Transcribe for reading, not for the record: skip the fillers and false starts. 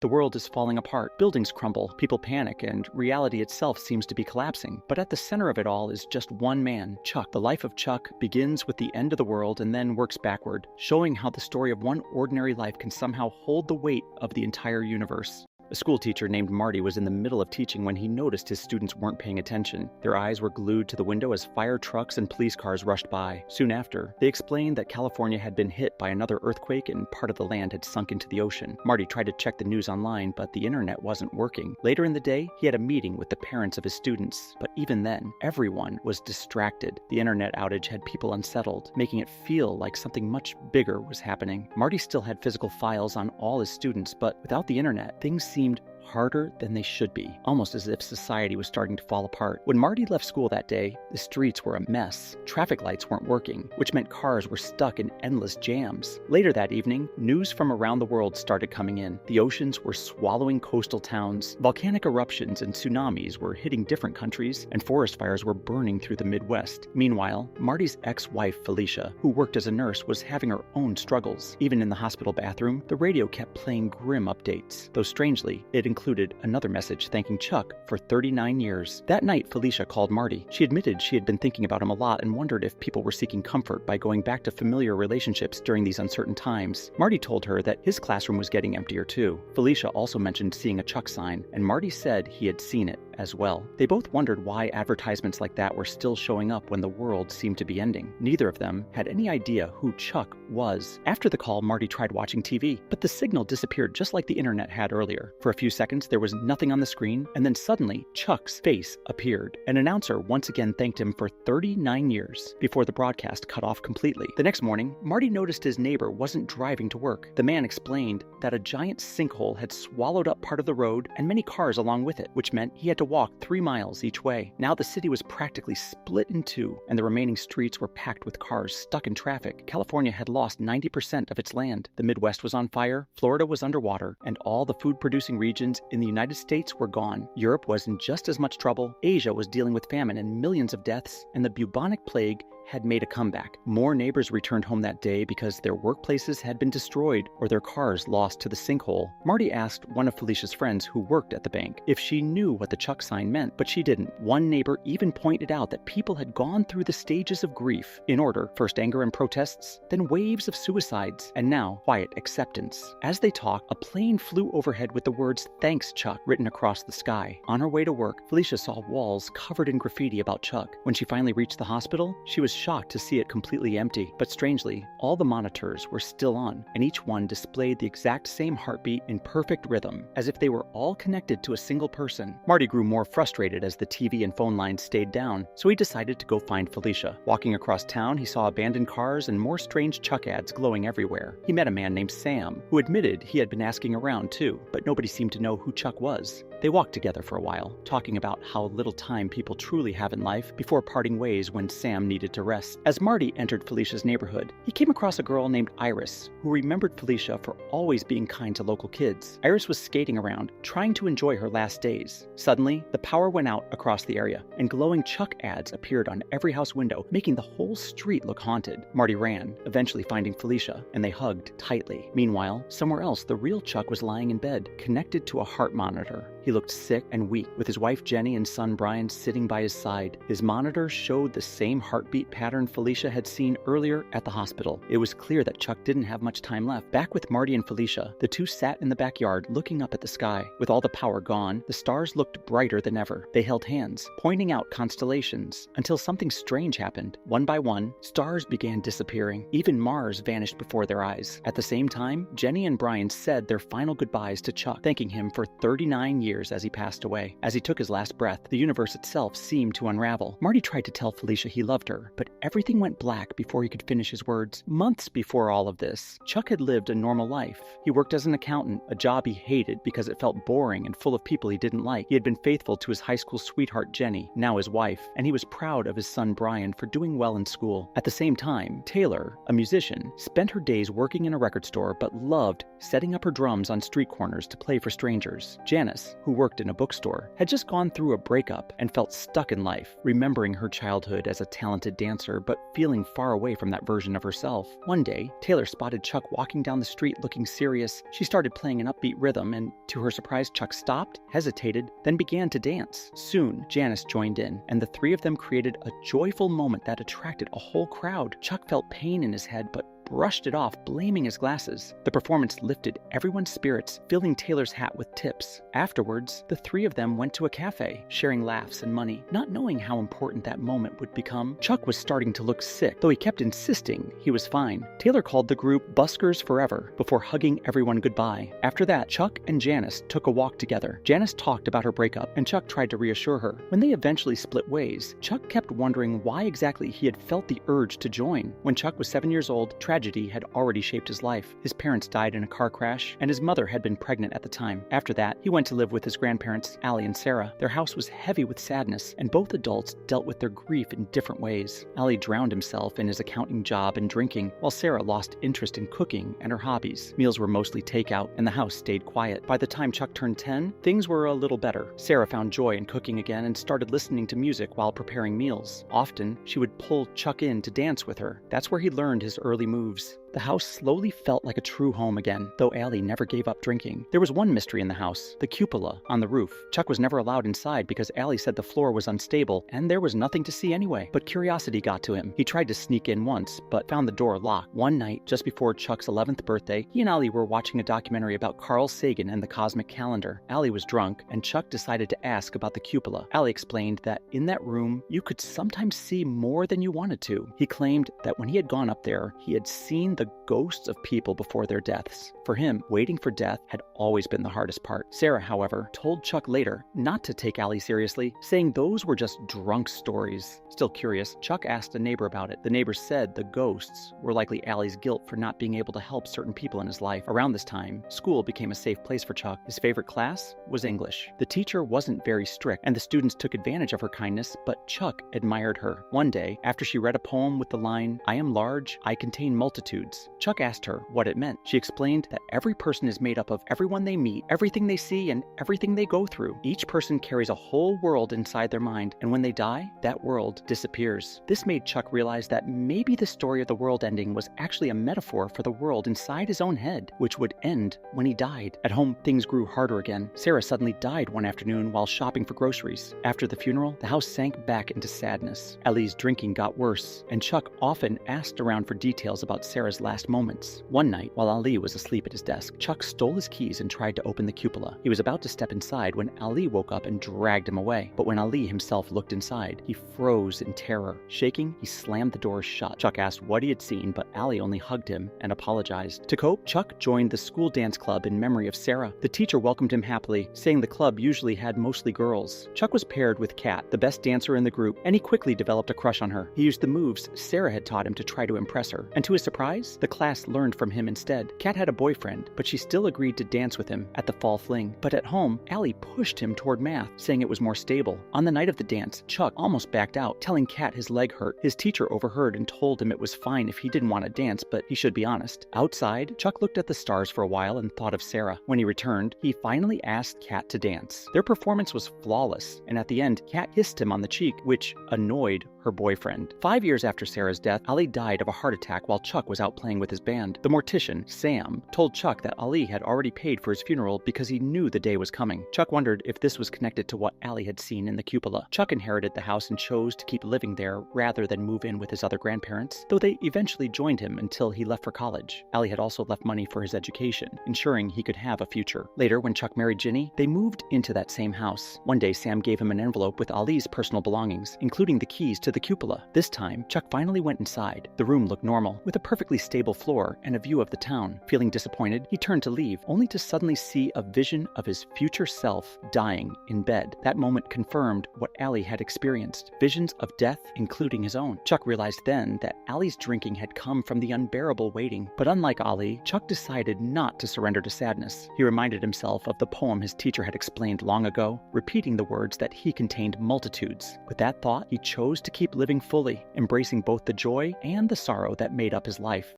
The world is falling apart, buildings crumble, people panic, and reality itself seems to be collapsing. But at the center of it all is just one man, Chuck. The life of Chuck begins with the end of the world and then works backward, showing how the story of one ordinary life can somehow hold the weight of the entire universe. A school teacher named Marty was in the middle of teaching when he noticed his students weren't paying attention. Their eyes were glued to the window as fire trucks and police cars rushed by. Soon after, they explained that California had been hit by another earthquake and part of the land had sunk into the ocean. Marty tried to check the news online, but the internet wasn't working. Later in the day, he had a meeting with the parents of his students, but even then, everyone was distracted. The internet outage had people unsettled, making it feel like something much bigger was happening. Marty still had physical files on all his students, but without the internet, things seemed harder than they should be, almost as if society was starting to fall apart. When Marty left school that day, the streets were a mess. Traffic lights weren't working, which meant cars were stuck in endless jams. Later that evening, news from around the world started coming in. The oceans were swallowing coastal towns, volcanic eruptions and tsunamis were hitting different countries, and forest fires were burning through the Midwest. Meanwhile, Marty's ex-wife, Felicia, who worked as a nurse, was having her own struggles. Even in the hospital bathroom, the radio kept playing grim updates, though strangely, it included another message thanking Chuck for 39 years. That night, Felicia called Marty. She admitted she had been thinking about him a lot and wondered if people were seeking comfort by going back to familiar relationships during these uncertain times. Marty told her that his classroom was getting emptier too. Felicia also mentioned seeing a Chuck sign, and Marty said he had seen it as well. They both wondered why advertisements like that were still showing up when the world seemed to be ending. Neither of them had any idea who Chuck was. After the call, Marty tried watching TV, but the signal disappeared just like the internet had earlier. For a few seconds, there was nothing on the screen, and then suddenly, Chuck's face appeared. An announcer once again thanked him for 39 years before the broadcast cut off completely. The next morning, Marty noticed his neighbor wasn't driving to work. The man explained that a giant sinkhole had swallowed up part of the road and many cars along with it, which meant he had to walk 3 miles each way. Now the city was practically split in two, and the remaining streets were packed with cars stuck in traffic. California had lost 90% of its land. The Midwest was on fire, Florida was underwater, and all the food-producing regions in the United States were gone. Europe was in just as much trouble, Asia was dealing with famine and millions of deaths, and the bubonic plague had made a comeback. More neighbors returned home that day because their workplaces had been destroyed or their cars lost to the sinkhole. Marty asked one of Felicia's friends who worked at the bank if she knew what the Chuck sign meant, but she didn't. One neighbor even pointed out that people had gone through the stages of grief in order: first anger and protests, then waves of suicides, and now quiet acceptance. As they talked, a plane flew overhead with the words "Thanks, Chuck" written across the sky. On her way to work, Felicia saw walls covered in graffiti about Chuck. When she finally reached the hospital, she was shocked to see it completely empty. But strangely, all the monitors were still on, and each one displayed the exact same heartbeat in perfect rhythm, as if they were all connected to a single person. Marty grew more frustrated as the TV and phone lines stayed down, so he decided to go find Felicia. Walking across town, he saw abandoned cars and more strange Chuck ads glowing everywhere. He met a man named Sam, who admitted he had been asking around too, but nobody seemed to know who Chuck was. They walked together for a while, talking about how little time people truly have in life before parting ways when Sam needed to rest. As Marty entered Felicia's neighborhood, he came across a girl named Iris, who remembered Felicia for always being kind to local kids. Iris was skating around, trying to enjoy her last days. Suddenly, the power went out across the area, and glowing Chuck ads appeared on every house window, making the whole street look haunted. Marty ran, eventually finding Felicia, and they hugged tightly. Meanwhile, somewhere else, the real Chuck was lying in bed, connected to a heart monitor. He looked sick and weak, with his wife Jenny and son Brian sitting by his side. His monitor showed the same heartbeat pattern Felicia had seen earlier at the hospital. It was clear that Chuck didn't have much time left. Back with Marty and Felicia, the two sat in the backyard looking up at the sky. With all the power gone, the stars looked brighter than ever. They held hands, pointing out constellations, until something strange happened. One by one, stars began disappearing. Even Mars vanished before their eyes. At the same time, Jenny and Brian said their final goodbyes to Chuck, thanking him for 39 years as he passed away. As he took his last breath, the universe itself seemed to unravel. Marty tried to tell Felicia he loved her, but everything went black before he could finish his words. Months before all of this, Chuck had lived a normal life. He worked as an accountant, a job he hated because it felt boring and full of people he didn't like. He had been faithful to his high school sweetheart Jenny, now his wife, and he was proud of his son Brian for doing well in school. At the same time, Taylor, a musician, spent her days working in a record store but loved setting up her drums on street corners to play for strangers. Janice, who worked in a bookstore, had just gone through a breakup and felt stuck in life, remembering her childhood as a talented dancer but feeling far away from that version of herself. One day, Taylor spotted Chuck walking down the street looking serious. She started playing an upbeat rhythm, and to her surprise, Chuck stopped, hesitated, then began to dance. Soon, Janice joined in, and the three of them created a joyful moment that attracted a whole crowd. Chuck felt pain in his head, but brushed it off, blaming his glasses. The performance lifted everyone's spirits, filling Taylor's hat with tips. Afterwards, the three of them went to a cafe, sharing laughs and money, not knowing how important that moment would become. Chuck was starting to look sick, though he kept insisting he was fine. Taylor called the group Buskers Forever before hugging everyone goodbye. After that, Chuck and Janice took a walk together. Janice talked about her breakup, and Chuck tried to reassure her. When they eventually split ways, Chuck kept wondering why exactly he had felt the urge to join. When Chuck was 7 years old, tragedy had already shaped his life. His parents died in a car crash, and his mother had been pregnant at the time. After that, he went to live with his grandparents, Allie and Sarah. Their house was heavy with sadness, and both adults dealt with their grief in different ways. Allie drowned himself in his accounting job and drinking, while Sarah lost interest in cooking and her hobbies. Meals were mostly takeout, and the house stayed quiet. By the time Chuck turned 10, things were a little better. Sarah found joy in cooking again and started listening to music while preparing meals. Often, she would pull Chuck in to dance with her. That's where he learned his early moves. The house slowly felt like a true home again, though Allie never gave up drinking. There was one mystery in the house, the cupola on the roof. Chuck was never allowed inside because Allie said the floor was unstable, and there was nothing to see anyway. But curiosity got to him. He tried to sneak in once, but found the door locked. One night, just before Chuck's 11th birthday, he and Allie were watching a documentary about Carl Sagan and the cosmic calendar. Allie was drunk, and Chuck decided to ask about the cupola. Allie explained that in that room, you could sometimes see more than you wanted to. He claimed that when he had gone up there, he had seen the ghosts of people before their deaths. For him, waiting for death had always been the hardest part. Sarah, however, told Chuck later not to take Allie seriously, saying those were just drunk stories. Still curious, Chuck asked a neighbor about it. The neighbor said the ghosts were likely Allie's guilt for not being able to help certain people in his life. Around this time, school became a safe place for Chuck. His favorite class was English. The teacher wasn't very strict, and the students took advantage of her kindness, but Chuck admired her. One day, after she read a poem with the line, "I am large, I contain multitudes," Chuck asked her what it meant. She explained that every person is made up of everyone they meet, everything they see, and everything they go through. Each person carries a whole world inside their mind, and when they die, that world disappears. This made Chuck realize that maybe the story of the world ending was actually a metaphor for the world inside his own head, which would end when he died. At home, things grew harder again. Sarah suddenly died one afternoon while shopping for groceries. After the funeral, the house sank back into sadness. Ellie's drinking got worse, and Chuck often asked around for details about Sarah's last moments. One night, while Ali was asleep at his desk, Chuck stole his keys and tried to open the cupola. He was about to step inside when Ali woke up and dragged him away. But when Ali himself looked inside, he froze in terror. Shaking, he slammed the door shut. Chuck asked what he had seen, but Ali only hugged him and apologized. To cope, Chuck joined the school dance club in memory of Sarah. The teacher welcomed him happily, saying the club usually had mostly girls. Chuck was paired with Kat, the best dancer in the group, and he quickly developed a crush on her. He used the moves Sarah had taught him to try to impress her, and to his surprise, the class learned from him instead. Kat had a boyfriend, but she still agreed to dance with him at the fall fling. But at home, Allie pushed him toward math, saying it was more stable. On the night of the dance, Chuck almost backed out, telling Kat his leg hurt. His teacher overheard and told him it was fine if he didn't want to dance, but he should be honest. Outside, Chuck looked at the stars for a while and thought of Sarah. When he returned, he finally asked Kat to dance. Their performance was flawless, and at the end, Kat kissed him on the cheek, which annoyed her boyfriend. 5 years after Sarah's death, Ali died of a heart attack while Chuck was out playing with his band. The mortician, Sam, told Chuck that Ali had already paid for his funeral because he knew the day was coming. Chuck wondered if this was connected to what Ali had seen in the cupola. Chuck inherited the house and chose to keep living there rather than move in with his other grandparents, though they eventually joined him until he left for college. Ali had also left money for his education, ensuring he could have a future. Later, when Chuck married Ginny, they moved into that same house. One day, Sam gave him an envelope with Ali's personal belongings, including the keys to the cupola. This time, Chuck finally went inside. The room looked normal, with a perfectly stable floor and a view of the town. Feeling disappointed, he turned to leave, only to suddenly see a vision of his future self dying in bed. That moment confirmed what Ali had experienced, visions of death, including his own. Chuck realized then that Ali's drinking had come from the unbearable waiting. But unlike Ali, Chuck decided not to surrender to sadness. He reminded himself of the poem his teacher had explained long ago, repeating the words that he contained multitudes. With that thought, he chose to keep living fully, embracing both the joy and the sorrow that made up his life.